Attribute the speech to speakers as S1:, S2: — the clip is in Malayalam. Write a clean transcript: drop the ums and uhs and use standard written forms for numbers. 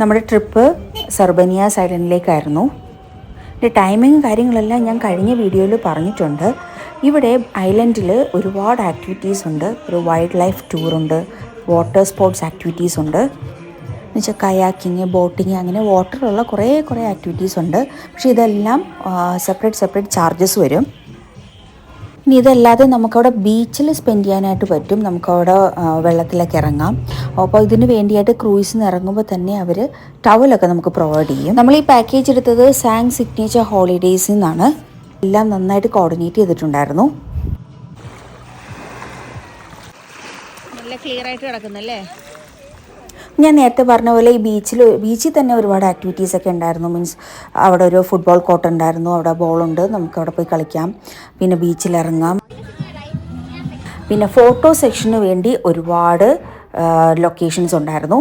S1: നമ്മുടെ ട്രിപ്പ് സർബനിയാസ് ഐലൻഡിലേക്കായിരുന്നു. ഇതിൻ്റെ ടൈമിങ് കാര്യങ്ങളെല്ലാം ഞാൻ കഴിഞ്ഞ വീഡിയോയിൽ പറഞ്ഞിട്ടുണ്ട്. ഇവിടെ ഐലൻഡിൽ ഒരുപാട് ആക്ടിവിറ്റീസ് ഉണ്ട്. ഒരു വൈൽഡ് ലൈഫ് ടൂറുണ്ട്, വാട്ടർ സ്പോർട്സ് ആക്ടിവിറ്റീസ് ഉണ്ട്, എന്നുവെച്ചാൽ കയാക്കിങ്, ബോട്ടിങ്, അങ്ങനെ വാട്ടറിലുള്ള കുറേ ആക്ടിവിറ്റീസ് ഉണ്ട്. പക്ഷേ ഇതെല്ലാം സെപ്പറേറ്റ് ചാർജസ് വരും. ഇനി ഇതല്ലാതെ നമുക്കവിടെ ബീച്ചിൽ സ്പെൻഡ് ചെയ്യാനായിട്ട് പറ്റും. നമുക്കവിടെ വെള്ളത്തിലേക്ക് ഇറങ്ങാം. അപ്പോൾ ഇതിന് വേണ്ടിയായിട്ട് ക്രൂയിസിൽ നിന്ന് ഇറങ്ങുമ്പോൾ തന്നെ അവർ ടവലൊക്കെ നമുക്ക് പ്രൊവൈഡ് ചെയ്യും. നമ്മൾ ഈ പാക്കേജ് എടുത്തത് സാങ് സിഗ്നേച്ചർ ഹോളിഡേയ്സിൽ നിന്നാണ്. എല്ലാം നന്നായിട്ട് കോർഡിനേറ്റ് ചെയ്തിട്ടുണ്ടായിരുന്നു.
S2: നല്ല ക്ലിയർ ആയിട്ട് കിടക്കുന്നല്ലേ.
S1: ഞാൻ നേരത്തെ പറഞ്ഞ പോലെ ഈ ബീച്ചിൽ തന്നെ ഒരുപാട് ആക്ടിവിറ്റീസ് ഒക്കെ ഉണ്ടായിരുന്നു. മീൻസ് അവിടെ ഒരു ഫുട്ബോൾ കോർട്ട് ഉണ്ടായിരുന്നു, അവിടെ ബോളുണ്ട്, നമുക്ക് അവിടെ പോയി കളിക്കാം, പിന്നെ ബീച്ചിലിറങ്ങാം. പിന്നെ ഫോട്ടോ സെക്ഷന് വേണ്ടി ഒരുപാട് ലൊക്കേഷൻസ് ഉണ്ടായിരുന്നു.